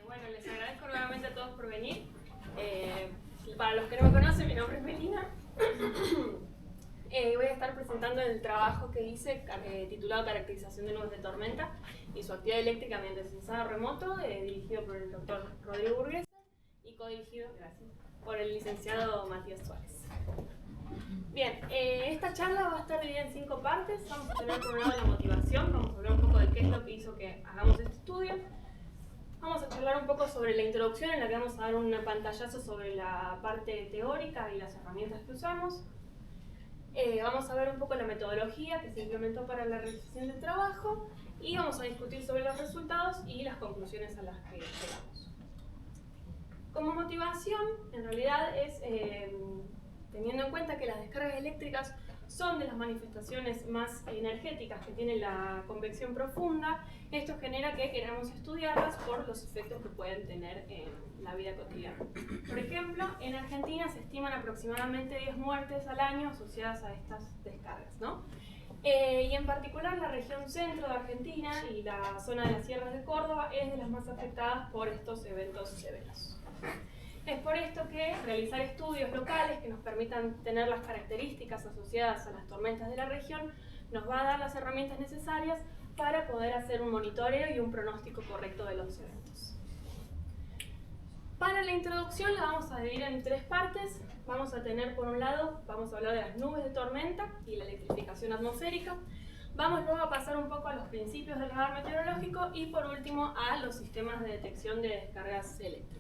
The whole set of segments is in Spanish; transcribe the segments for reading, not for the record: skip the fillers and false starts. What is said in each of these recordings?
Bueno, les agradezco nuevamente a todos por venir. Para los que no me conocen, mi nombre es Melina. Voy a estar presentando el trabajo que hice titulado Caracterización de nubes de tormenta y su actividad eléctrica mediante sensado remoto, dirigido por el doctor Rodrigo Burguesa y codirigido, gracias, por el licenciado Matías Suárez. Bien, esta charla va a estar dividida en 5 partes. Vamos a tener por un lado la motivación, vamos a hablar un poco de qué es lo que hizo que hagamos este estudio. Vamos a charlar un poco sobre la introducción, en la que vamos a dar un pantallazo sobre la parte teórica y las herramientas que usamos. Vamos a ver un poco la metodología que se implementó para la realización del trabajo y vamos a discutir sobre los resultados y las conclusiones a las que llegamos. Como motivación, en realidad es teniendo en cuenta que las descargas eléctricas son de las manifestaciones más energéticas que tiene la convección profunda. Esto genera que queramos estudiarlas por los efectos que pueden tener en la vida cotidiana. Por ejemplo, en Argentina se estiman aproximadamente 10 muertes al año asociadas a estas descargas, ¿no? Y en particular la región centro de Argentina y la zona de las sierras de Córdoba es de las más afectadas por estos eventos severos. Es por esto que realizar estudios locales que nos permitan tener las características asociadas a las tormentas de la región nos va a dar las herramientas necesarias para poder hacer un monitoreo y un pronóstico correcto de los eventos. Para la introducción la vamos a dividir en 3 partes. Vamos a tener por un lado, vamos a hablar de las nubes de tormenta y la electrificación atmosférica. Vamos luego a pasar un poco a los principios del radar meteorológico y por último a los sistemas de detección de descargas eléctricas.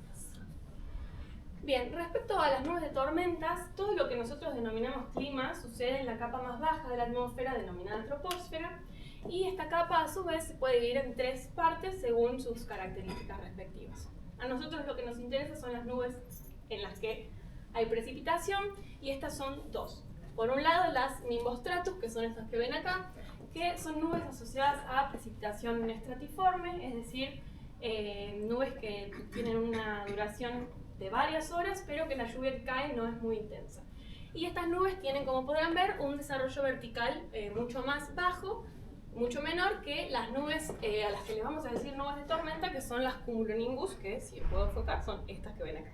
Bien, respecto a las nubes de tormentas, todo lo que nosotros denominamos clima sucede en la capa más baja de la atmósfera, denominada troposfera, y esta capa a su vez se puede dividir en 3 partes según sus características respectivas. A nosotros lo que nos interesa son las nubes en las que hay precipitación, y estas son 2. Por un lado las nimbostratus, que son estas que ven acá, que son nubes asociadas a precipitación estratiforme, es decir, nubes que tienen una duración de varias horas, pero que la lluvia que cae no es muy intensa. Y estas nubes tienen, como podrán ver, un desarrollo vertical mucho más bajo, mucho menor que las nubes a las que les vamos a decir nubes de tormenta, que son las cumulonimbus, que si puedo enfocar son estas que ven acá.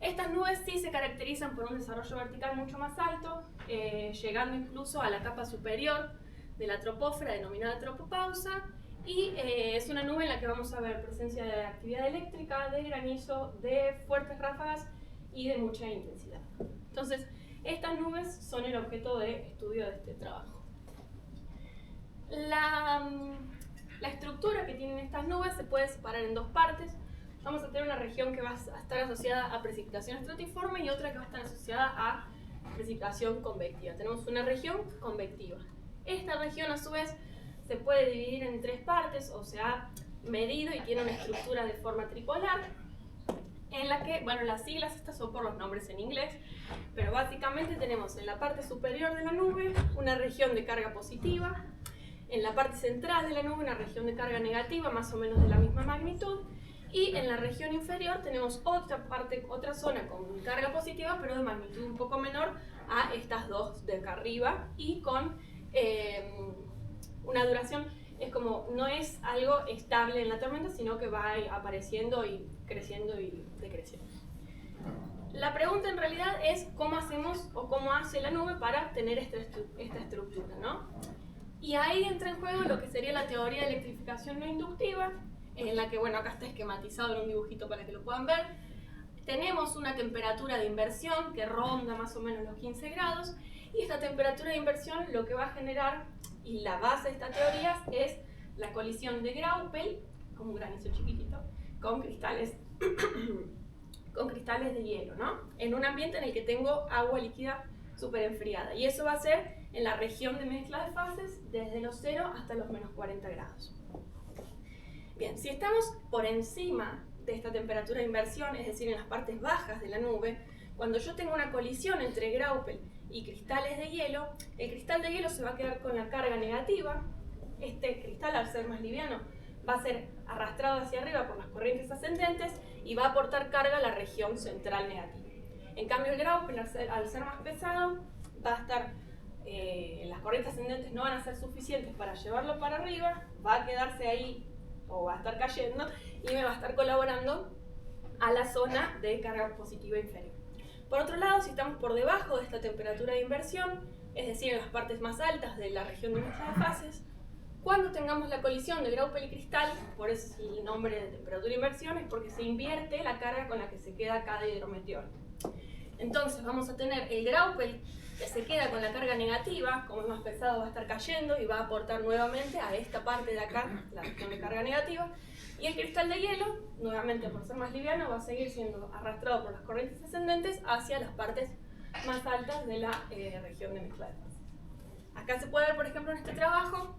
Estas nubes sí se caracterizan por un desarrollo vertical mucho más alto, llegando incluso a la capa superior de la troposfera, denominada tropopausa, y es una nube en la que vamos a ver presencia de actividad eléctrica, de granizo, de fuertes ráfagas y de mucha intensidad. Entonces, estas nubes son el objeto de estudio de este trabajo. La estructura que tienen estas nubes se puede separar en 2 partes. Vamos a tener una región que va a estar asociada a precipitación estratiforme y otra que va a estar asociada a precipitación convectiva. Tenemos una región convectiva. Esta región, a su vez, se puede dividir en 3 partes, o se ha medido y tiene una estructura de forma tripolar, en la que, bueno, las siglas estas son por los nombres en inglés, pero básicamente tenemos en la parte superior de la nube una región de carga positiva, en la parte central de la nube una región de carga negativa, más o menos de la misma magnitud, y en la región inferior tenemos otra zona con carga positiva, pero de magnitud un poco menor a estas 2 de acá arriba, y con una duración, es como, no es algo estable en la tormenta, sino que va apareciendo y creciendo y decreciendo. La pregunta en realidad es cómo hacemos o cómo hace la nube para tener esta estructura, ¿no? Y ahí entra en juego lo que sería la teoría de electrificación no inductiva, en la que, bueno, acá está esquematizado en un dibujito para que lo puedan ver. Tenemos una temperatura de inversión que ronda más o menos los 15 grados, y esta temperatura de inversión lo que va a generar, y la base de esta teoría, es la colisión de Graupel, como un granizo chiquitito, con cristales de hielo, ¿no? En un ambiente en el que tengo agua líquida súper enfriada. Y eso va a ser en la región de mezcla de fases, desde los 0 hasta los menos 40 grados. Bien, si estamos por encima de esta temperatura de inversión, es decir, en las partes bajas de la nube, cuando yo tengo una colisión entre Graupel y cristales de hielo, el cristal de hielo se va a quedar con la carga negativa. Este cristal, al ser más liviano, va a ser arrastrado hacia arriba por las corrientes ascendentes y va a aportar carga a la región central negativa. En cambio, el Graupel, al ser más pesado, va a estar, las corrientes ascendentes no van a ser suficientes para llevarlo para arriba, va a quedarse ahí o va a estar cayendo, y me va a estar colaborando a la zona de carga positiva inferior. Por otro lado, si estamos por debajo de esta temperatura de inversión, es decir, en las partes más altas de la región de mezcla de fases, cuando tengamos la colisión de Graupel y cristal, por eso es el nombre de temperatura de inversión, es porque se invierte la carga con la que se queda cada hidrometeoro. Entonces vamos a tener el Graupel que se queda con la carga negativa, como es más pesado va a estar cayendo y va a aportar nuevamente a esta parte de acá, la región de carga negativa, y el cristal de hielo, nuevamente por ser más liviano, va a seguir siendo arrastrado por las corrientes ascendentes hacia las partes más altas de la región de mezcla de fases. Acá se puede ver, por ejemplo, en este trabajo,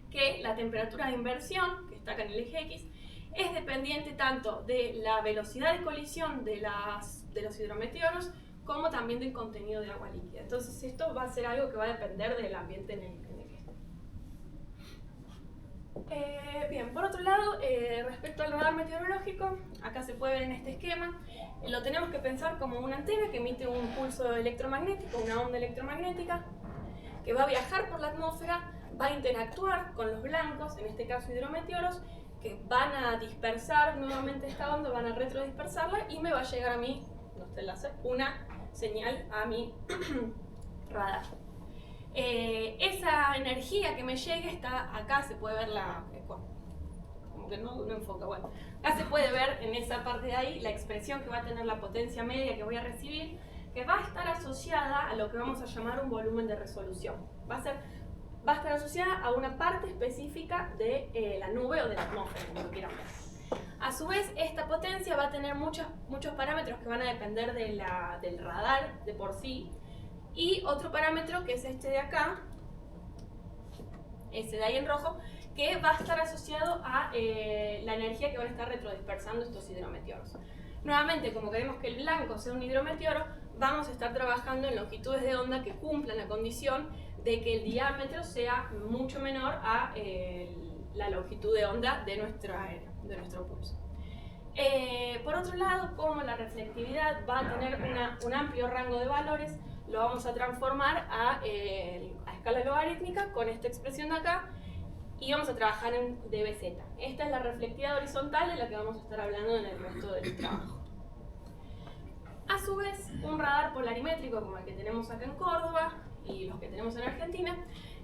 que la temperatura de inversión, que está acá en el eje X, es dependiente tanto de la velocidad de colisión de los hidrometeoros como también del contenido de agua líquida. Entonces esto va a ser algo que va a depender del ambiente en el que esté. Bien, por otro lado, respecto al radar meteorológico, acá se puede ver en este esquema, lo tenemos que pensar como una antena que emite un pulso electromagnético, una onda electromagnética, que va a viajar por la atmósfera, va a interactuar con los blancos, en este caso hidrometeoros, que van a dispersar nuevamente esta onda, van a retrodispersarla y me va a llegar a mí, no está el láser, una señal a mi radar. Esa energía que me llegue está acá, se puede ver como que no enfoca, bueno, acá se puede ver en esa parte de ahí la expresión que va a tener la potencia media que voy a recibir, que va a estar asociada a lo que vamos a llamar un volumen de resolución. Va a estar asociada a una parte específica de la nube o de la atmósfera, como lo quieran ver. A su vez, esta potencia va a tener muchos parámetros que van a depender del radar de por sí, y otro parámetro que es este de acá, ese de ahí en rojo, que va a estar asociado a la energía que van a estar retrodispersando estos hidrometeoros. Nuevamente, como queremos que el blanco sea un hidrometeoro, vamos a estar trabajando en longitudes de onda que cumplan la condición de que el diámetro sea mucho menor a la longitud de onda de nuestro pulso. Por otro lado, como la reflectividad va a tener un amplio rango de valores, lo vamos a transformar a escala logarítmica con esta expresión de acá, y vamos a trabajar en dBz. Esta es la reflectividad horizontal de la que vamos a estar hablando en el resto del trabajo. A su vez, un radar polarimétrico como el que tenemos acá en Córdoba y los que tenemos en Argentina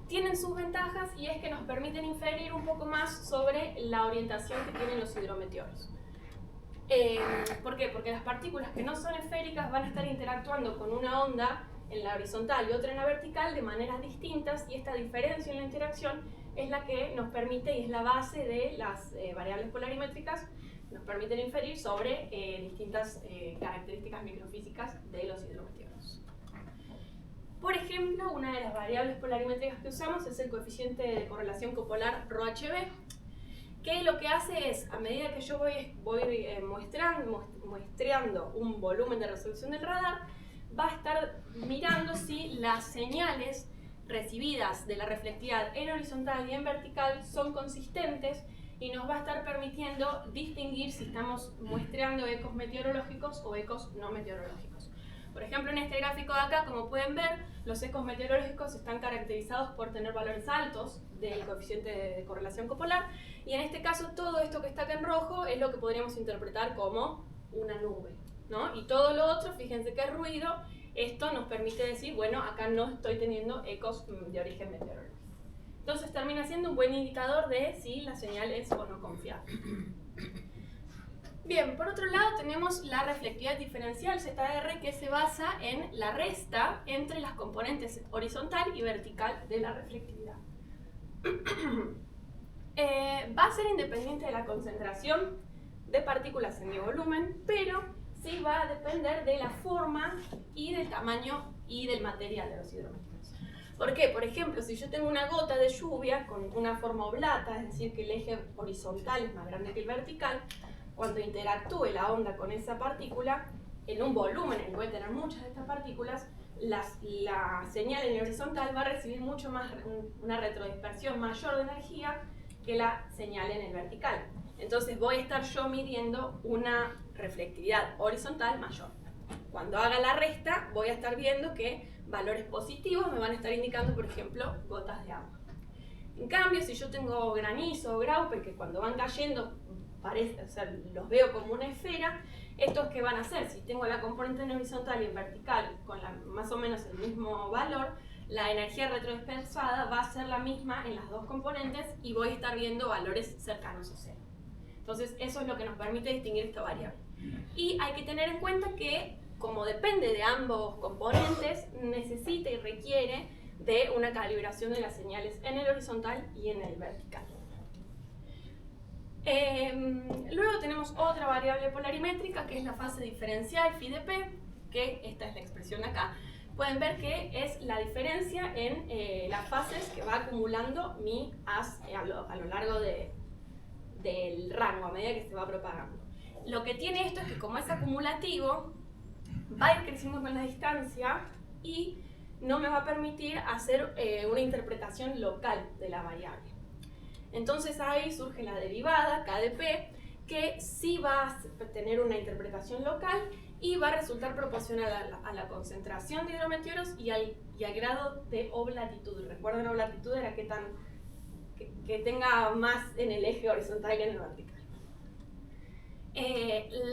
tienen sus ventajas, y es que nos permiten inferir un poco más sobre la orientación que tienen los hidrometeoros. ¿Por qué? Porque las partículas que no son esféricas van a estar interactuando con una onda en la horizontal y otra en la vertical de maneras distintas, y esta diferencia en la interacción es la que nos permite, y es la base de las variables polarimétricas, nos permiten inferir sobre distintas características microfísicas de los hidrometeoros. Por ejemplo, una de las variables polarimétricas que usamos es el coeficiente de correlación copolar ρHb, que lo que hace es, a medida que yo voy muestreando un volumen de resolución del radar, va a estar mirando si las señales recibidas de la reflectividad en horizontal y en vertical son consistentes, y nos va a estar permitiendo distinguir si estamos muestreando ecos meteorológicos o ecos no meteorológicos. Por ejemplo, en este gráfico de acá, como pueden ver, los ecos meteorológicos están caracterizados por tener valores altos del coeficiente de correlación copolar, y en este caso todo esto que está acá en rojo es lo que podríamos interpretar como una nube, ¿no? Y todo lo otro, fíjense que es ruido. Esto nos permite decir, bueno, acá no estoy teniendo ecos de origen meteorológico. Entonces termina siendo un buen indicador de si la señal es o no confiable. Bien, por otro lado tenemos la reflectividad diferencial ZR, que se basa en la resta entre las componentes horizontal y vertical de la reflectividad. Va a ser independiente de la concentración de partículas en mi volumen, pero sí va a depender de la forma y del tamaño y del material de los hidrometeoros. ¿Por qué? Por ejemplo, si yo tengo una gota de lluvia con una forma oblata, es decir, que el eje horizontal es más grande que el vertical, cuando interactúe la onda con esa partícula, en un volumen en el que voy a tener muchas de estas partículas, la señal en el horizontal va a recibir mucho más, una retrodispersión mayor de energía que la señal en el vertical. Entonces voy a estar yo midiendo una reflectividad horizontal mayor. Cuando haga la resta, voy a estar viendo que valores positivos me van a estar indicando, por ejemplo, gotas de agua. En cambio, si yo tengo granizo o graupe, que cuando van cayendo parece, o sea, los veo como una esfera, ¿estos qué van a hacer? Si tengo la componente en horizontal y en vertical con más o menos el mismo valor, la energía retrodispersada va a ser la misma en las dos componentes y voy a estar viendo valores cercanos a cero. Entonces, eso es lo que nos permite distinguir esta variable. Y hay que tener en cuenta que, como depende de ambos componentes, necesita y requiere de una calibración de las señales en el horizontal y en el vertical. Luego tenemos otra variable polarimétrica, que es la fase diferencial phi de p, que esta es la expresión de acá. Pueden ver que es la diferencia en las fases que va acumulando mi haz a lo largo del rango, a medida que se va propagando. Lo que tiene esto es que, como es acumulativo, va a ir creciendo con la distancia y no me va a permitir hacer una interpretación local de la variable. Entonces ahí surge la derivada, k de p, que sí va a tener una interpretación local y va a resultar proporcional a la concentración de hidrometeoros y al grado de oblatitud. Recuerden, oblatitud era que tenga más en el eje horizontal que en el vertical.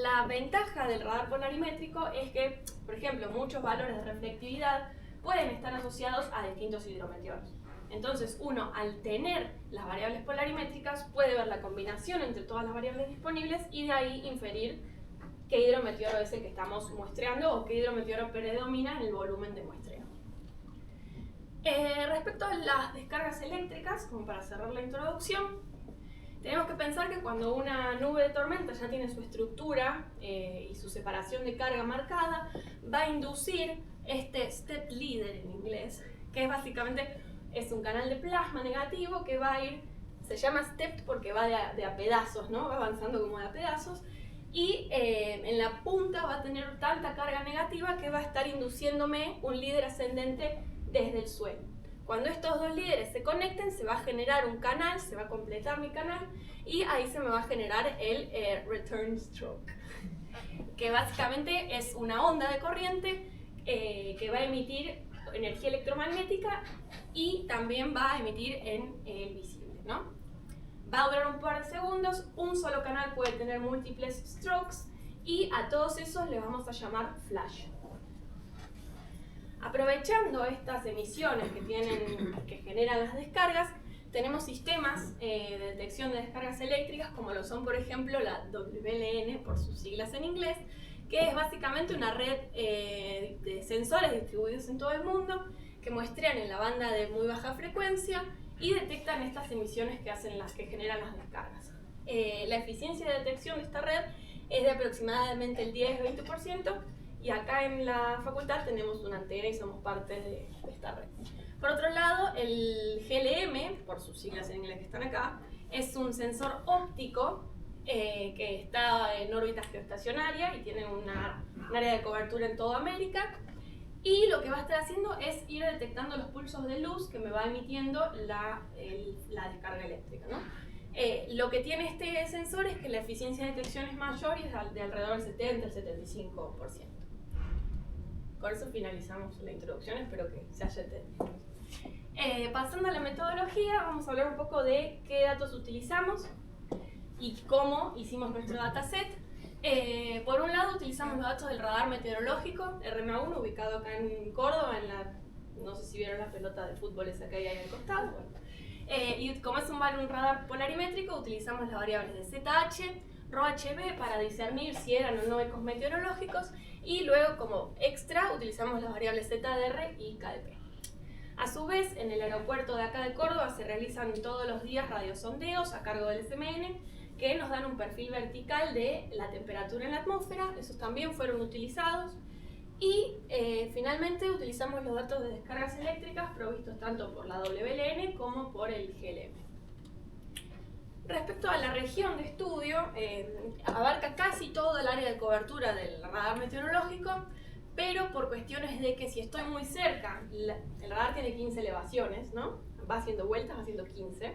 La ventaja del radar polarimétrico es que, por ejemplo, muchos valores de reflectividad pueden estar asociados a distintos hidrometeoros. Entonces, uno, al tener las variables polarimétricas, puede ver la combinación entre todas las variables disponibles y de ahí inferir qué hidrometeoro es el que estamos muestreando o qué hidrometeoro predomina en el volumen de muestreo. Respecto a las descargas eléctricas, como para cerrar la introducción, tenemos que pensar que cuando una nube de tormenta ya tiene su estructura y su separación de carga marcada, va a inducir este step leader en inglés, que es básicamente un canal de plasma negativo que va a ir, se llama step porque va de a pedazos, ¿no? Va avanzando como de a pedazos, y en la punta va a tener tanta carga negativa que va a estar induciéndome un líder ascendente desde el suelo. Cuando estos dos líderes se conecten, se va a generar un canal, se va a completar mi canal, y ahí se me va a generar el return stroke, que básicamente es una onda de corriente que va a emitir energía electromagnética y también va a emitir en el visible, ¿no? Va a durar un par de segundos, un solo canal puede tener múltiples strokes y a todos esos les vamos a llamar flash. Aprovechando estas emisiones que generan las descargas, tenemos sistemas de detección de descargas eléctricas, como lo son, por ejemplo, la WLN, por sus siglas en inglés, que es básicamente una red de sensores distribuidos en todo el mundo que muestrean en la banda de muy baja frecuencia y detectan estas emisiones que generan las descargas. La eficiencia de detección de esta red es de aproximadamente el 10-20%, y acá en la facultad tenemos una antena y somos parte de esta red. Por otro lado, el GLM, por sus siglas en inglés que están acá, es un sensor óptico que está en órbita geoestacionaria y tiene un área de cobertura en toda América, y lo que va a estar haciendo es ir detectando los pulsos de luz que me va emitiendo la descarga eléctrica, ¿no? Lo que tiene este sensor es que la eficiencia de detección es mayor y es de alrededor del 70-75%. Con eso finalizamos la introducción, espero que se haya entendido. Pasando a la metodología, vamos a hablar un poco de qué datos utilizamos y cómo hicimos nuestro dataset. Por un lado, utilizamos los datos del radar meteorológico, RMA1, ubicado acá en Córdoba, no sé si vieron la pelota de fútbol esa que hay ahí al costado. Bueno. Y como es un radar polarimétrico, utilizamos las variables de ZH, ρHb para discernir si eran o no ecos meteorológicos, y luego como extra utilizamos las variables ZDR y KDP. A su vez, en el aeropuerto de acá de Córdoba se realizan todos los días radiosondeos a cargo del SMN que nos dan un perfil vertical de la temperatura en la atmósfera. Esos también fueron utilizados. Y finalmente utilizamos los datos de descargas eléctricas provistos tanto por la WLN como por el GLM. Respecto a la región de estudio, abarca casi todo el área de cobertura del radar meteorológico, pero por cuestiones de que si estoy muy cerca, el radar tiene 15 elevaciones, ¿no? Va haciendo vueltas, va haciendo 15.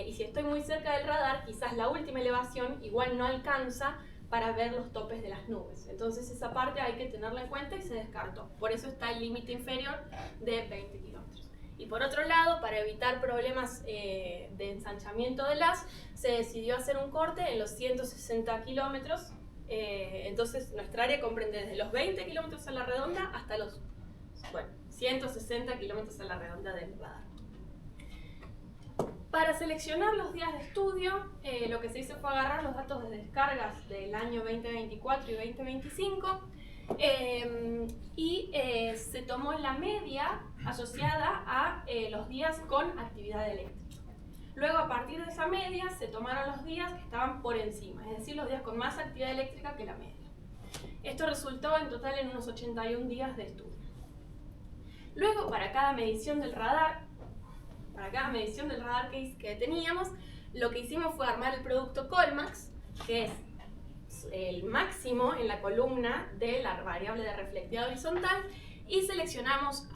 Y si estoy muy cerca del radar, quizás la última elevación igual no alcanza para ver los topes de las nubes. Entonces esa parte hay que tenerla en cuenta y se descartó. Por eso está el límite inferior de 20 kilómetros. Y por otro lado, para evitar problemas de ensanchamiento del haz, se decidió hacer un corte en los 160 kilómetros. Entonces, nuestra área comprende desde los 20 kilómetros a la redonda hasta los 160 kilómetros a la redonda del radar. Para seleccionar los días de estudio, lo que se hizo fue agarrar los datos de descargas del año 2024 y 2025 y se tomó la media asociada a los días con actividad eléctrica. Luego, a partir de esa media, se tomaron los días que estaban por encima, es decir, los días con más actividad eléctrica que la media. Esto resultó en total en unos 81 días de estudio. Luego, para cada medición del radar que teníamos, lo que hicimos fue armar el producto Colmax, que es el máximo en la columna de la variable de reflectividad horizontal, y seleccionamos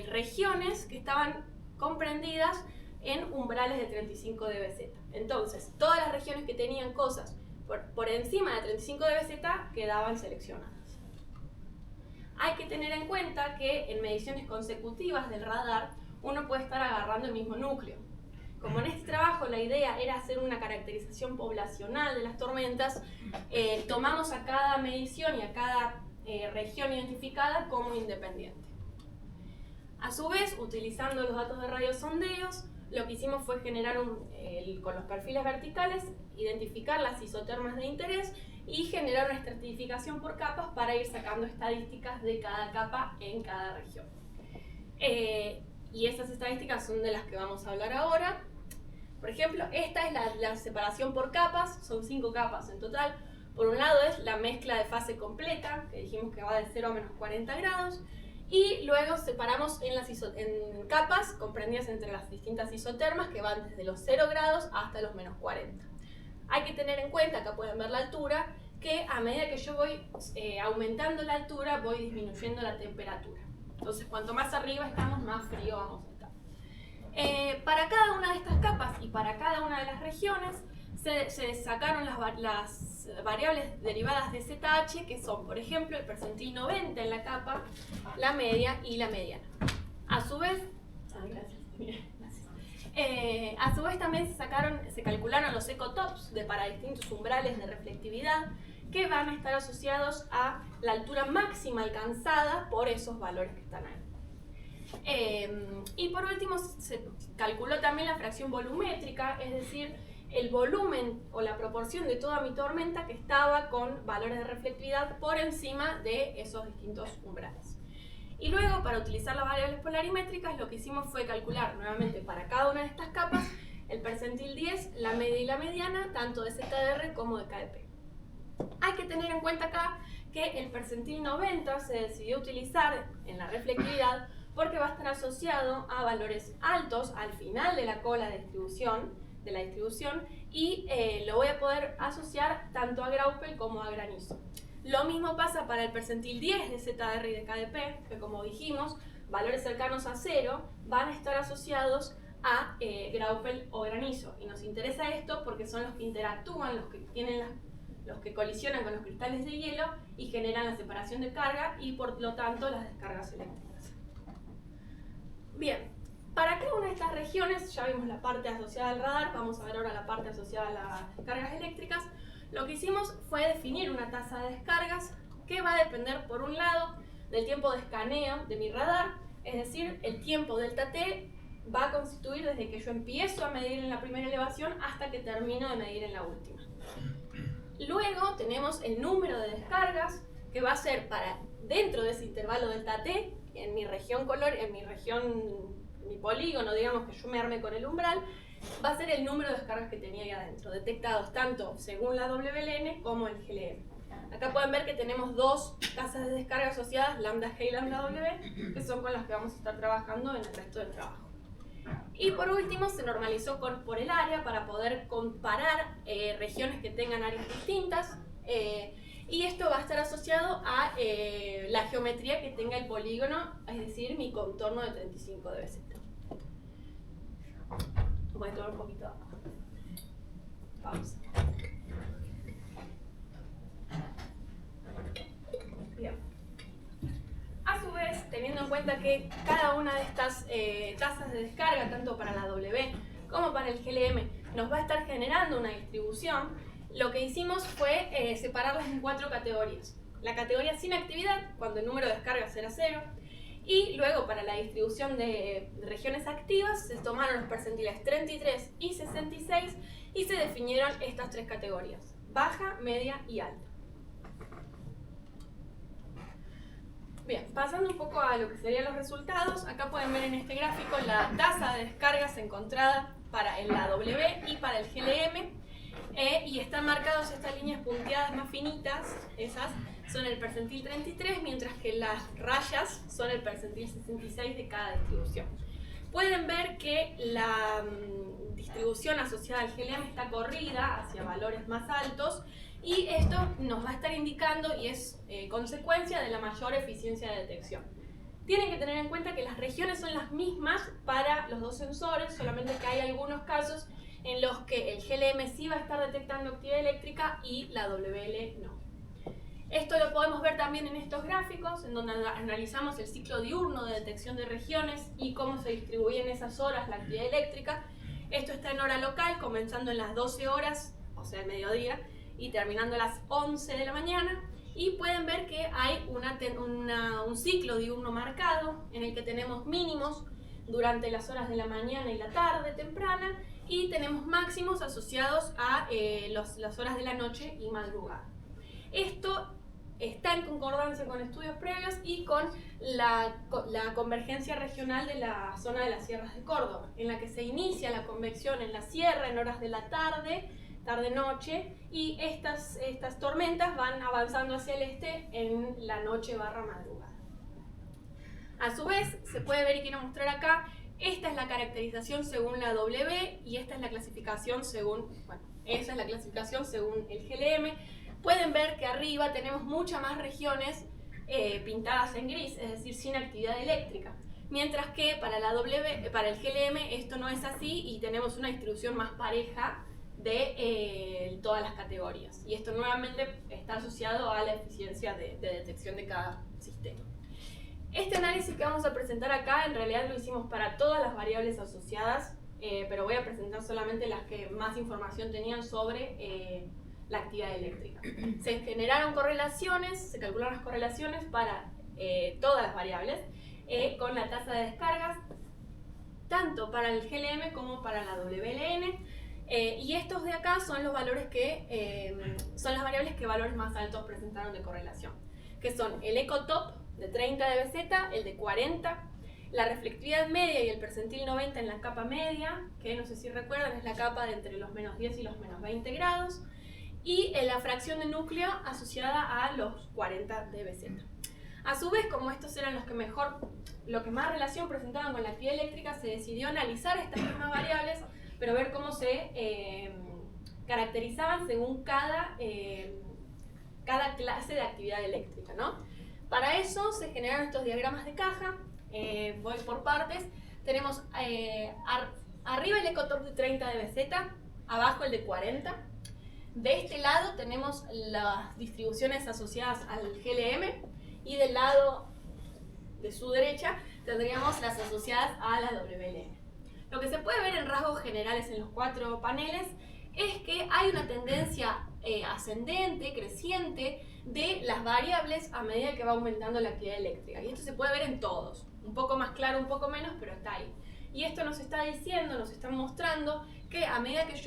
regiones que estaban comprendidas en umbrales de 35 dBz. Entonces, todas las regiones que tenían cosas por encima de 35 dBz quedaban seleccionadas. Hay que tener en cuenta que en mediciones consecutivas del radar uno puede estar agarrando el mismo núcleo. Como en este trabajo la idea era hacer una caracterización poblacional de las tormentas, tomamos a cada medición y a cada región identificada como independiente. A su vez, utilizando los datos de radiosondeos, lo que hicimos fue generar con los perfiles verticales, identificar las isotermas de interés y generar una estratificación por capas para ir sacando estadísticas de cada capa en cada región. Y estas estadísticas son de las que vamos a hablar ahora. Por ejemplo, esta es la separación por capas, son 5 capas en total. Por un lado es la mezcla de fase completa, que dijimos que va de 0 a menos 40 grados. Y luego separamos en capas comprendidas entre las distintas isotermas que van desde los 0 grados hasta los menos 40. Hay que tener en cuenta, acá pueden ver la altura, que a medida que yo voy aumentando la altura, voy disminuyendo la temperatura. Entonces, cuanto más arriba estamos, más frío vamos a estar. Para cada una de estas capas y para cada una de las regiones, se sacaron las variables derivadas de ZH, que son, por ejemplo, el percentil 90 en la capa, la media y la mediana. A su vez, también se calcularon los ecotops para distintos umbrales de reflectividad que van a estar asociados a la altura máxima alcanzada por esos valores que están ahí. Y por último, se calculó también la fracción volumétrica, es decir, el volumen o la proporción de toda mi tormenta que estaba con valores de reflectividad por encima de esos distintos umbrales. Y luego, para utilizar las variables polarimétricas, lo que hicimos fue calcular nuevamente para cada una de estas capas el percentil 10, la media y la mediana, tanto de ZR como de KDP. Hay que tener en cuenta acá que el percentil 90 se decidió utilizar en la reflectividad porque va a estar asociado a valores altos al final de la cola de la distribución y lo voy a poder asociar tanto a Graupel como a granizo. Lo mismo pasa para el percentil 10 de ZR y de KDP, que como dijimos, valores cercanos a 0 van a estar asociados a Graupel o granizo. Y nos interesa esto porque son los que interactúan, los que colisionan con los cristales de hielo y generan la separación de carga y por lo tanto las descargas eléctricas. Bien, para cada una de estas regiones, ya vimos la parte asociada al radar, vamos a ver ahora la parte asociada a las descargas eléctricas. Lo que hicimos fue definir una tasa de descargas que va a depender, por un lado, del tiempo de escaneo de mi radar, es decir, el tiempo delta T va a constituir desde que yo empiezo a medir en la primera elevación hasta que termino de medir en la última. Luego tenemos el número de descargas, que va a ser para dentro de ese intervalo delta T, en mi región mi polígono, digamos que yo me armé con el umbral, va a ser el número de descargas que tenía ahí adentro, detectados tanto según la WLN como el GLM. Acá pueden ver que tenemos dos tasas de descarga asociadas, lambda G y lambda W, que son con las que vamos a estar trabajando en el resto del trabajo. Y por último, se normalizó por el área para poder comparar regiones que tengan áreas distintas. Y esto va a estar asociado a la geometría que tenga el polígono, es decir, mi contorno de 35 dBz. Voy a tomar un poquito de agua. Pausa. Bien. A su vez, teniendo en cuenta cuenta que cada una de estas tasas de descarga, tanto para la W como para el GLM, nos va a estar generando una distribución. Lo que hicimos fue separarlas en 4 categorías. La categoría sin actividad, cuando el número de descargas era 0. Y luego para la distribución de regiones activas se tomaron los percentiles 33 y 66 y se definieron estas 3 categorías: baja, media y alta. Bien, pasando un poco a lo que serían los resultados, acá pueden ver en este gráfico la tasa de descargas encontrada para la W y para el GLM, y están marcados estas líneas punteadas más finitas, esas son el percentil 33, mientras que las rayas son el percentil 66 de cada distribución. Pueden ver que la distribución asociada al GLM está corrida hacia valores más altos, y esto nos va a estar indicando y es consecuencia de la mayor eficiencia de detección. Tienen que tener en cuenta que las regiones son las mismas para los dos sensores, solamente que hay algunos casos en los que el GLM sí va a estar detectando actividad eléctrica y la WL no. Esto lo podemos ver también en estos gráficos, en donde analizamos el ciclo diurno de detección de regiones y cómo se distribuye en esas horas la actividad eléctrica. Esto está en hora local, comenzando en las 12 horas, o sea, el mediodía, y terminando a las 11 de la mañana. Y pueden ver que hay un ciclo diurno marcado, en el que tenemos mínimos durante las horas de la mañana y la tarde temprana, y tenemos máximos asociados a las horas de la noche y madrugada. Esto está en concordancia con estudios previos y con la convergencia regional de la zona de las sierras de Córdoba, en la que se inicia la convección en la sierra en horas de la tarde-noche, y estas tormentas van avanzando hacia el este en la noche/madrugada. A su vez, se puede ver y quiero mostrar acá, esta es la caracterización según la W y esta es la clasificación según, esa es la clasificación según el GLM. Pueden ver que arriba tenemos muchas más regiones pintadas en gris, es decir, sin actividad eléctrica. Mientras que para el GLM esto no es así y tenemos una distribución más pareja de todas las categorías. Y esto nuevamente está asociado a la eficiencia de detección de cada sistema. Este análisis que vamos a presentar acá en realidad lo hicimos para todas las variables asociadas, pero voy a presentar solamente las que más información tenían sobre la actividad eléctrica. Se generaron correlaciones, se calcularon las correlaciones para todas las variables con la tasa de descargas, tanto para el GLM como para la WLN, y estos de acá son los valores son las variables que valores más altos presentaron de correlación, que son el ecotop de 30 dBz, el de 40, la reflectividad media y el percentil 90 en la capa media, que no sé si recuerdan es la capa de entre los menos 10 y los menos 20 grados, y la fracción de núcleo asociada a los 40 dBz. A su vez, como estos eran los que más relación presentaban con la actividad eléctrica, se decidió analizar estas mismas variables, pero ver cómo se caracterizaban según cada clase de actividad eléctrica, ¿no? Para eso se generaron estos diagramas de caja. Voy por partes. Tenemos arriba el ecotop de 30 dBz, abajo el de 40. De este lado tenemos las distribuciones asociadas al GLM y del lado de su derecha tendríamos las asociadas a la WLN. Lo que se puede ver en rasgos generales en los 4 paneles es que hay una tendencia ascendente, creciente, de las variables a medida que va aumentando la actividad eléctrica. Y esto se puede ver en todos, un poco más claro, un poco menos, pero está ahí. Y esto nos está diciendo, nos está mostrando que a medida que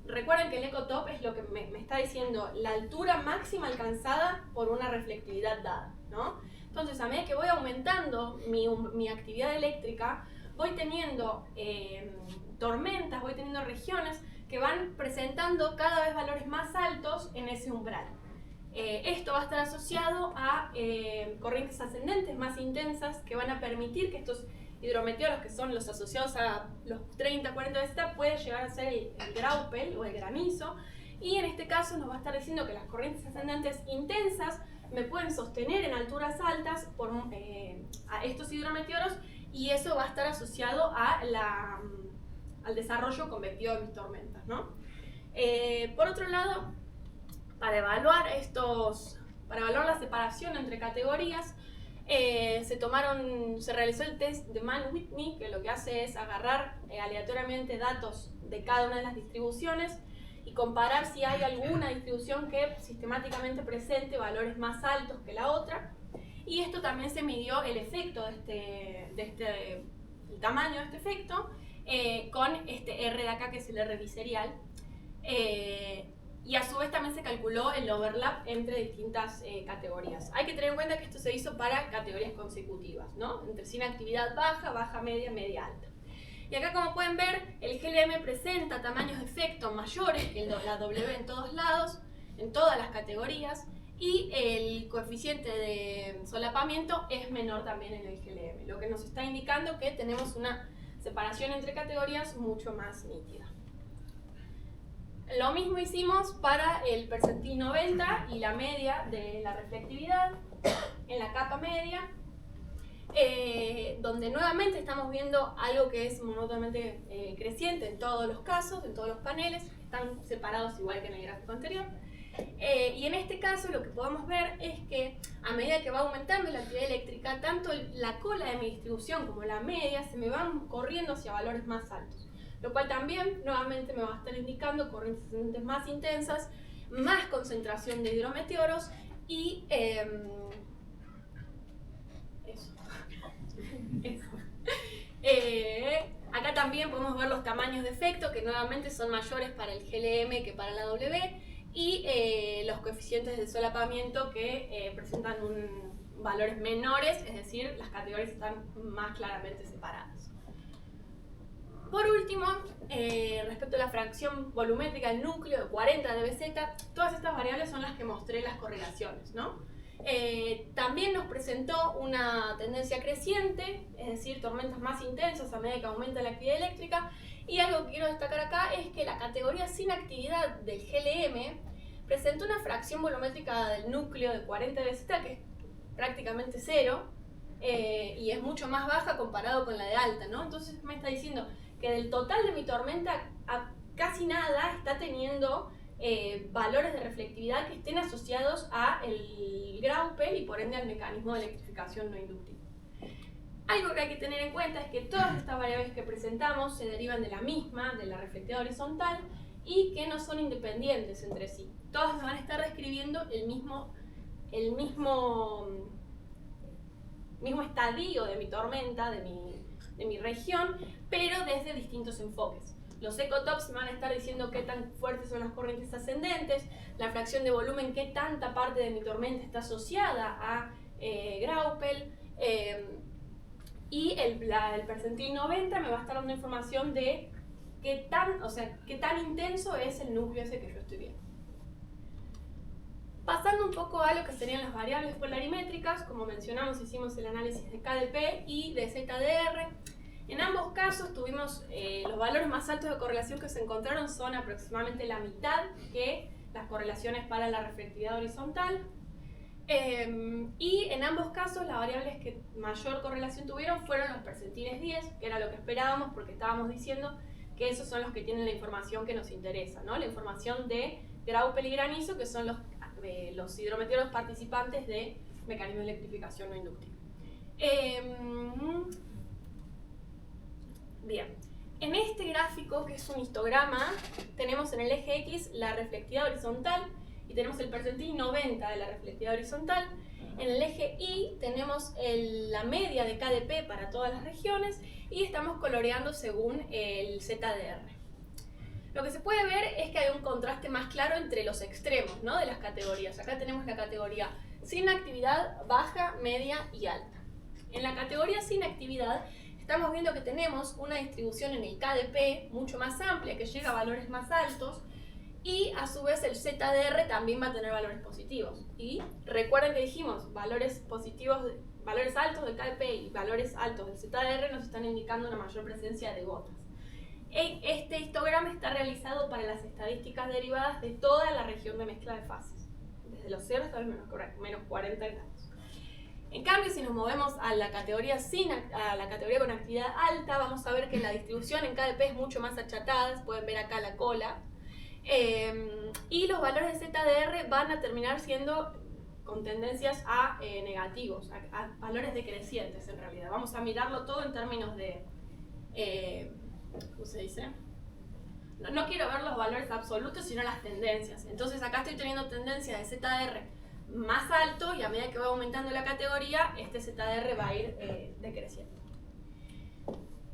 recuerden que el ecotop es lo que me está diciendo la altura máxima alcanzada por una reflectividad dada, ¿no? Entonces, a medida que voy aumentando mi actividad eléctrica, voy teniendo tormentas, voy teniendo regiones que van presentando cada vez valores más altos en ese umbral. Esto va a estar asociado a corrientes ascendentes más intensas que van a permitir que estos hidrometeoros, que son los asociados a los 30-40 dBz, puede llegar a ser el graupel o el granizo, y en este caso nos va a estar diciendo que las corrientes ascendentes intensas me pueden sostener en alturas altas a estos hidrometeoros, y eso va a estar asociado al desarrollo convectivo de mis tormentas, ¿no? Por otro lado, para evaluar la separación entre categorías, se realizó el test de Mann-Whitney, que lo que hace es agarrar aleatoriamente datos de cada una de las distribuciones y comparar si hay alguna distribución que sistemáticamente presente valores más altos que la otra. Y esto también se midió el efecto el tamaño de este efecto con este R de acá, que es el R biserial. Y a su vez también se calculó el overlap entre distintas categorías. Hay que tener en cuenta que esto se hizo para categorías consecutivas, ¿no? Entre sin actividad baja, baja media, media alta. Y acá, como pueden ver, el GLM presenta tamaños de efecto mayores que la W en todos lados, en todas las categorías, y el coeficiente de solapamiento es menor también en el GLM, lo que nos está indicando que tenemos una separación entre categorías mucho más nítida. Lo mismo hicimos para el percentil 90 y la media de la reflectividad en la capa media, donde nuevamente estamos viendo algo que es monótonamente creciente en todos los casos, en todos los paneles, están separados igual que en el gráfico anterior. Y en este caso lo que podemos ver es que a medida que va aumentando la actividad eléctrica, tanto la cola de mi distribución como la media se me van corriendo hacia valores más altos, lo cual también nuevamente me va a estar indicando corrientes ascendentes más intensas, más concentración de hidrometeoros y acá también podemos ver los tamaños de efecto, que nuevamente son mayores para el GLM que para la W, y los coeficientes de solapamiento que presentan valores menores, es decir, las categorías están más claramente separadas. Por último, respecto a la fracción volumétrica del núcleo de 40 dBz, todas estas variables son las que mostré en las correlaciones, ¿no? También nos presentó una tendencia creciente, es decir, tormentas más intensas a medida que aumenta la actividad eléctrica. Y algo que quiero destacar acá es que la categoría sin actividad del GLM presentó una fracción volumétrica del núcleo de 40 dBz, que es prácticamente cero, y es mucho más baja comparado con la de alta, ¿no? Entonces me está diciendo que del total de mi tormenta casi nada está teniendo valores de reflectividad que estén asociados al Graupel y por ende al mecanismo de electrificación no inductiva. Algo que hay que tener en cuenta es que todas estas variables que presentamos se derivan de la misma, de la reflectividad horizontal, y que no son independientes entre sí. Todas van a estar describiendo el mismo estadio de mi tormenta, de mi región, pero desde distintos enfoques. Los ecotops me van a estar diciendo qué tan fuertes son las corrientes ascendentes, la fracción de volumen, qué tanta parte de mi tormenta está asociada a Graupel, y el percentil 90 me va a estar dando información de qué tan intenso es el núcleo ese que yo estoy viendo. Pasando un poco a lo que serían las variables polarimétricas, como mencionamos, hicimos el análisis de KdP y de ZDR. En ambos casos tuvimos los valores más altos de correlación que se encontraron son aproximadamente la mitad que las correlaciones para la reflectividad horizontal. Y en ambos casos las variables que mayor correlación tuvieron fueron los percentiles 10, que era lo que esperábamos porque estábamos diciendo que esos son los que tienen la información que nos interesa, ¿no? La información de Graupel y granizo, que son los hidrometeoros participantes de mecanismo de electrificación no inductiva. Bien, en este gráfico, que es un histograma, tenemos en el eje X la reflectividad horizontal y tenemos el percentil 90 de la reflectividad horizontal. En el eje Y tenemos la media de KdP para todas las regiones y estamos coloreando según el ZDR. Lo que se puede ver es que hay un contraste más claro entre los extremos, ¿no?, de las categorías. Acá tenemos la categoría sin actividad, baja, media y alta. En la categoría sin actividad estamos viendo que tenemos una distribución en el KdP mucho más amplia, que llega a valores más altos, y a su vez el ZDR también va a tener valores positivos. Y recuerden que dijimos valores positivos, valores altos del KdP y valores altos del ZDR nos están indicando una mayor presencia de gotas. Este histograma está realizado para las estadísticas derivadas de toda la región de mezcla de fases, desde los 0 hasta los menos 40 grados. En cambio, si nos movemos a la categoría con actividad alta, vamos a ver que la distribución en KdP es mucho más achatada, pueden ver acá la cola, y los valores de ZDR van a terminar siendo con tendencias a negativos, a valores decrecientes en realidad. Vamos a mirarlo todo en términos de, ¿cómo se dice? No quiero ver los valores absolutos, sino las tendencias. Entonces acá estoy teniendo tendencia de ZR más alto y a medida que va aumentando la categoría, este ZR va a ir decreciendo.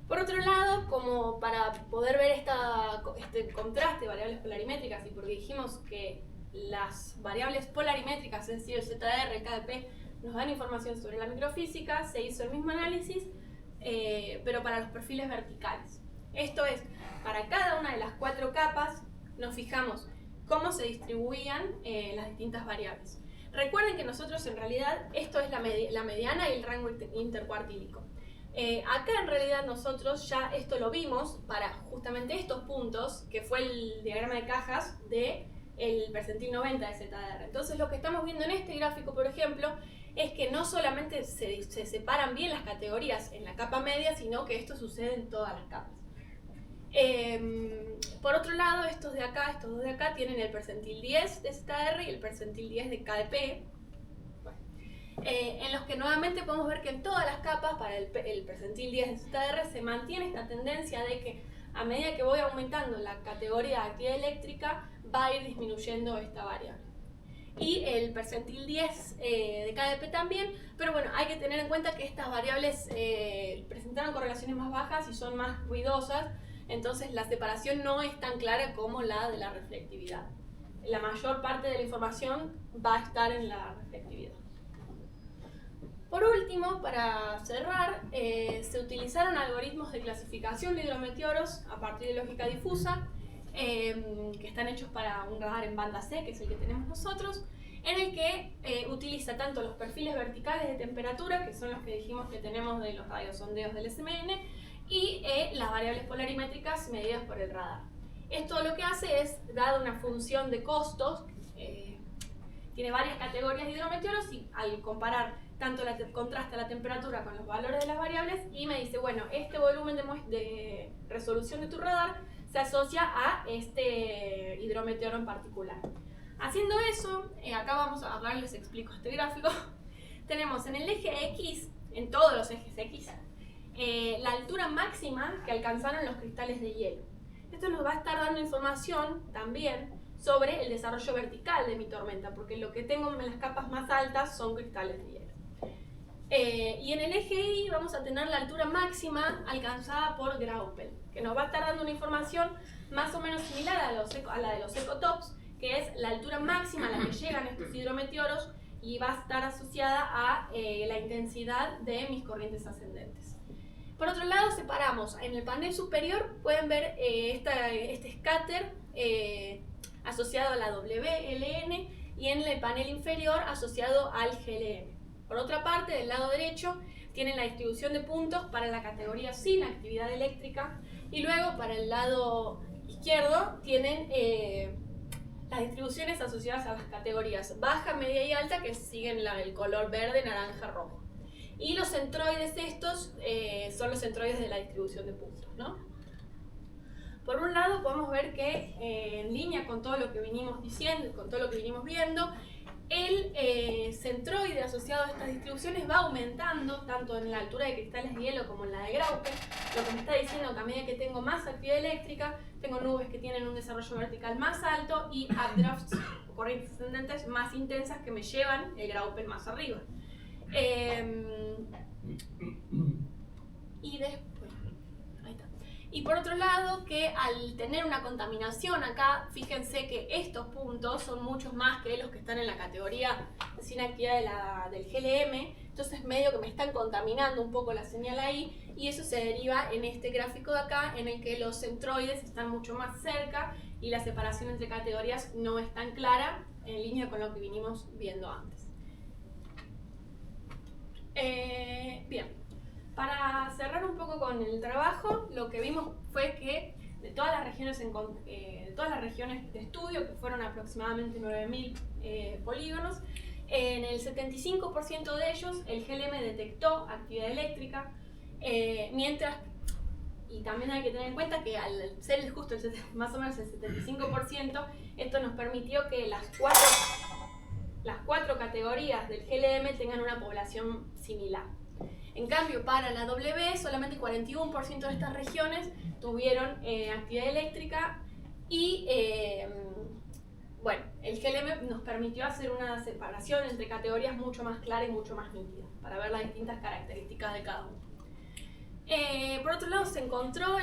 Por otro lado, como para poder ver este contraste de variables polarimétricas, y porque dijimos que las variables polarimétricas, es decir, el ZR, el KDP, nos dan información sobre la microfísica, se hizo el mismo análisis, pero para los perfiles verticales. Esto es, para cada una de las 4 capas nos fijamos cómo se distribuían las distintas variables. Recuerden que nosotros en realidad, esto es la mediana y el rango intercuartílico. Acá en realidad nosotros ya esto lo vimos para justamente estos puntos, que fue el diagrama de cajas del percentil 90 de ZR. Entonces lo que estamos viendo en este gráfico, por ejemplo, es que no solamente se separan bien las categorías en la capa media, sino que esto sucede en todas las capas. Por otro lado, estos dos de acá tienen el percentil 10 de ZR y el percentil 10 de KDP. En los que nuevamente podemos ver que en todas las capas, para el percentil 10 de ZR, se mantiene esta tendencia de que a medida que voy aumentando la categoría de actividad eléctrica, va a ir disminuyendo esta variable. Y el percentil 10 de KDP también, pero bueno, hay que tener en cuenta que estas variables presentaron correlaciones más bajas y son más ruidosas, entonces la separación no es tan clara como la de la reflectividad. La mayor parte de la información va a estar en la reflectividad. Por último, para cerrar, se utilizaron algoritmos de clasificación de hidrometeoros a partir de lógica difusa, que están hechos para un radar en banda C, que es el que tenemos nosotros, en el que utiliza tanto los perfiles verticales de temperatura, que son los que dijimos que tenemos de los radiosondeos del SMN, y las variables polarimétricas medidas por el radar. Esto lo que hace es, dada una función de costos, tiene varias categorías de hidrometeoros y al comparar tanto contrasta la temperatura con los valores de las variables y me dice, bueno, este volumen de resolución de tu radar se asocia a este hidrometeoro en particular. Haciendo eso, acá vamos a hablar, les explico este gráfico. Tenemos en el eje X, en todos los ejes X, la altura máxima que alcanzaron los cristales de hielo. Esto nos va a estar dando información también sobre el desarrollo vertical de mi tormenta, porque lo que tengo en las capas más altas son cristales de hielo. Y en el eje Y vamos a tener la altura máxima alcanzada por Graupel, que nos va a estar dando una información más o menos similar a la de los ecotops, que es la altura máxima a la que llegan estos hidrometeoros y va a estar asociada a la intensidad de mis corrientes ascendentes. Por otro lado, separamos en el panel superior, pueden ver este scatter asociado a la WLN y en el panel inferior asociado al GLM. Por otra parte, del lado derecho tienen la distribución de puntos para la categoría sin actividad eléctrica y luego para el lado izquierdo tienen las distribuciones asociadas a las categorías baja, media y alta que siguen el color verde, naranja, rojo. Y los centroides estos son los centroides de la distribución de puntos, ¿no? Por un lado podemos ver que en línea con todo lo que vinimos diciendo, con todo lo que vinimos viendo, el centroide asociado a estas distribuciones va aumentando tanto en la altura de cristales de hielo como en la de Graupel, lo que me está diciendo que a medida que tengo más actividad eléctrica, tengo nubes que tienen un desarrollo vertical más alto y updrafts o corrientes ascendentes más intensas que me llevan el Graupel más arriba. Y después, ahí está. Y por otro lado, que al tener una contaminación acá, fíjense que estos puntos son muchos más que los que están en la categoría sin actividad del GLM, entonces medio que me están contaminando un poco la señal ahí, y eso se deriva en este gráfico de acá, en el que los centroides están mucho más cerca y la separación entre categorías no es tan clara, en línea con lo que vinimos viendo antes. Bien. Para cerrar un poco con el trabajo, lo que vimos fue que de todas las regiones de estudio, que fueron aproximadamente 9.000 polígonos, en el 75% de ellos el GLM detectó actividad eléctrica, y también hay que tener en cuenta que al ser justo más o menos el 75%, esto nos permitió que las 4 categorías del GLM tengan una población similar. En cambio, para la W, solamente 41% de estas regiones tuvieron actividad eléctrica y bueno, el GLM nos permitió hacer una separación entre categorías mucho más clara y mucho más nítida para ver las distintas características de cada uno. Por otro lado, se encontró,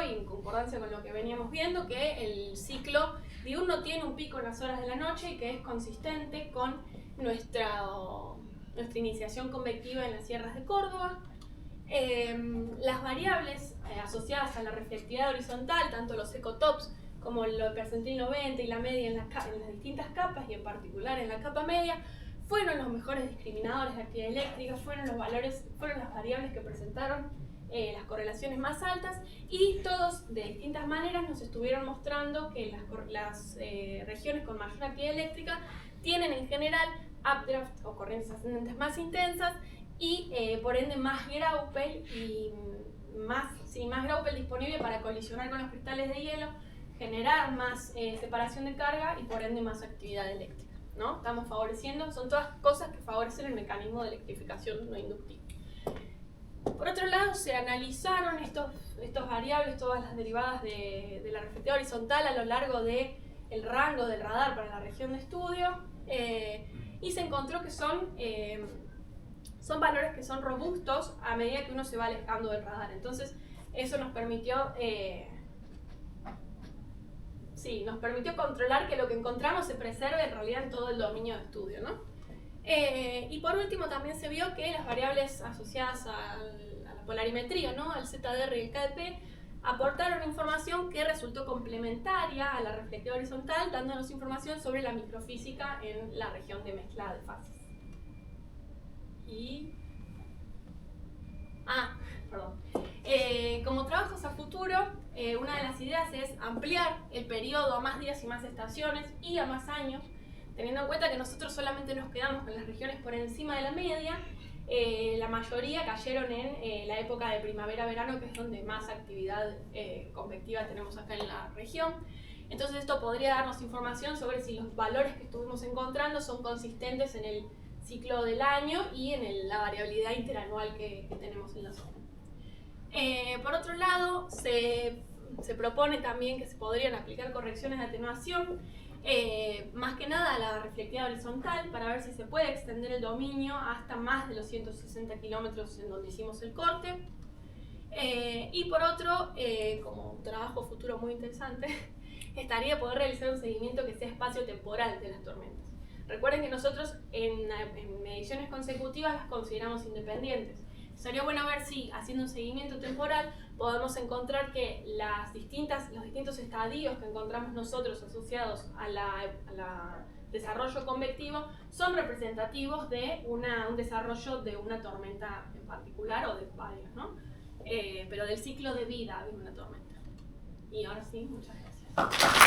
y en concordancia con lo que veníamos viendo, que el ciclo diurno tiene un pico en las horas de la noche y que es consistente con nuestra iniciación convectiva en las sierras de Córdoba. Las variables asociadas a la reflectividad horizontal, tanto los ecotops como el percentil 90 y la media en las distintas capas, y en particular en la capa media, fueron los mejores discriminadores de actividad eléctrica, fueron las variables que presentaron las correlaciones más altas, y todos de distintas maneras nos estuvieron mostrando que las regiones con mayor actividad eléctrica tienen en general updraft o corrientes ascendentes más intensas y por ende más Graupel y más Graupel disponible para colisionar con los cristales de hielo, generar más separación de carga y por ende más actividad eléctrica, ¿no? Estamos favoreciendo, son todas cosas que favorecen el mecanismo de electrificación no inductiva. Por otro lado, se analizaron estos variables, todas las derivadas de la reflectividad horizontal a lo largo del rango del radar para la región de estudio, y se encontró que son valores que son robustos a medida que uno se va alejando del radar. Entonces, eso nos permitió controlar que lo que encontramos se preserve en realidad en todo el dominio de estudio, ¿no? Y por último también se vio que las variables asociadas a la polarimetría, ¿no? Al ZDR y el KDP, aportaron información que resultó complementaria a la reflectividad horizontal, dándonos información sobre la microfísica en la región de mezcla de fases. Como trabajos a futuro, una de las ideas es ampliar el periodo a más días y más estaciones y a más años, teniendo en cuenta que nosotros solamente nos quedamos con las regiones por encima de la media. La mayoría cayeron en la época de primavera-verano, que es donde más actividad convectiva tenemos acá en la región. Entonces esto podría darnos información sobre si los valores que estuvimos encontrando son consistentes en el ciclo del año y en la variabilidad interanual que tenemos en la zona. Por otro lado, se propone también que se podrían aplicar correcciones de atenuación, más que nada a la reflectividad horizontal, para ver si se puede extender el dominio hasta más de los 160 kilómetros en donde hicimos el corte. Y por otro, como trabajo futuro muy interesante, estaría poder realizar un seguimiento que sea espacio-temporal de las tormentas. Recuerden que nosotros en mediciones consecutivas las consideramos independientes. Sería bueno ver si, haciendo un seguimiento temporal, podemos encontrar que los distintos estadios que encontramos nosotros asociados al desarrollo convectivo son representativos de un desarrollo de una tormenta en particular, o de varios, ¿no? Pero del ciclo de vida de una tormenta. Y ahora sí, muchas gracias.